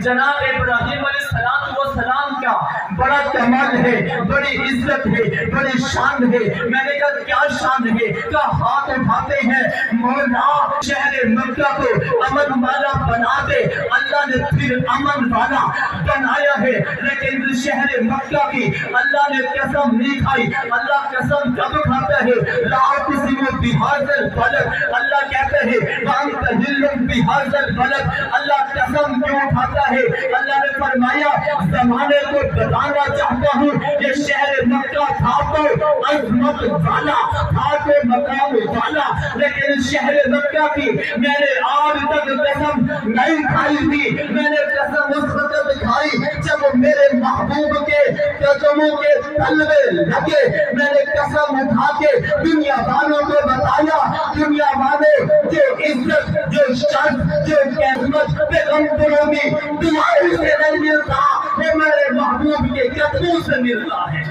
جناب ابراہیم علیہ السلام کا بڑا کمال ہے، بڑی عزت ہے، بڑی شان ہے۔ میں نے کہا کیا شان ہے؟ کہا ہاتھ اٹھاتے ہیں مولا شہر مکہ کو امن والا بنا دے۔ اللہ نے پھر امن والا بنایا ہے، لیکن شہر مکہ کی اللہ نے قسم نہیں کھائی۔ اللہ قسم جب کھاتا ہے لا اقسم بہذا البلد، اللہ کہتا ہے وانت حل بہذا البلد۔ اللہ قسم کیوں اٹھاتا ہے؟ اللہ نے فرمایا زمانے کو بتانا چاہتا ہوں کہ شہر مکہ تھا تو عظمت والا، تھا تو مقام والا، لیکن شہر مکہ کی میں نے آج تک قسم نہیں کھائی تھی۔ میں نے قسم اس وقت کھائی جب میرے محبوب کے قدموں کے تلوے لگے۔ میں نے قسم اٹھا کے دنیا والوں کو بتایا، دنیا والے جو عزت، جو شرف، جو قسمت پیغمبروں کی دعائیں سے نہیں ملتا، وہ میرے محبوب کے قدموں سے ملتا ہے۔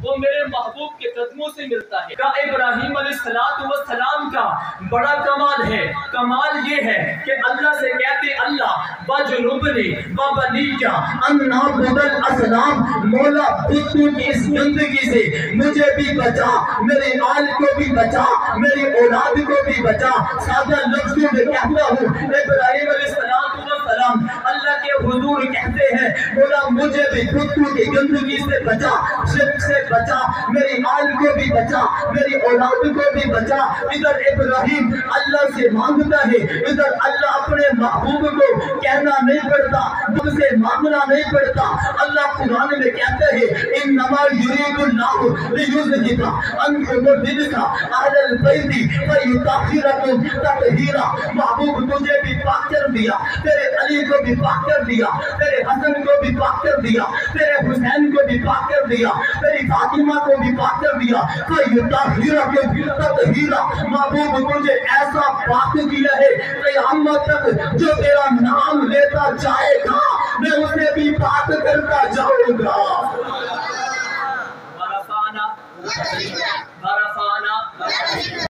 وہ میرے محبوب کے قدموں سے ملتا ہے۔ کہ ابراہیم علیہ السلام کا بڑا کمال ہے۔ کمال یہ ہے کہ اللہ سے کہتے اللہ وَجْنُبْنِي وَبَنِيَّ أَن نَعْبُدَ الْأَصْنَامَ، مولا بتوں کی اس گندگی سے مجھے بھی بچا، میرے آل کو بھی بچا، میری اولاد کو بھی بچا۔ سادہ لفظوں میں کہتا ہوں ابراہیم علیہ السلام اللہ کے حضور کہتے ہیں مولا مجھے بھی بتوں کی گندگی سے بچا، شرک سے بچا، میری آل کو بھی بچا، میری اولاد کو بھی بچا۔ ادھر ابراہیم اللہ سے مانگتا ہے، ادھر اللہ اپنے محبوب کو کہنا نہیں پڑتا، تم سے مانگنا نہیں پڑتا۔ اللہ قرآن میں کہتا ہے انما یرید اللہ لیذھب عنکم الرجس اہل البیت ویطہرکم تطہیرا۔ محبوب تجھے بھی پاک کر دیا، تیرے علی کو بھی پاک کر دیا، تیرے حسن کو بھی پاک کر دیا، تیرے حسین کو بھی پاک کر دیا، تیری فاطمہ کو بھی پاک کر دیا۔ فَيُطَهِّرَكُمْ تَطْهِيرًا۔ محبوب مجھے ایسا پاک کیا ہے قیامت تک جو تیرا نام لیتا جائے گا میں اسے بھی پاک کرتا جاؤں گا۔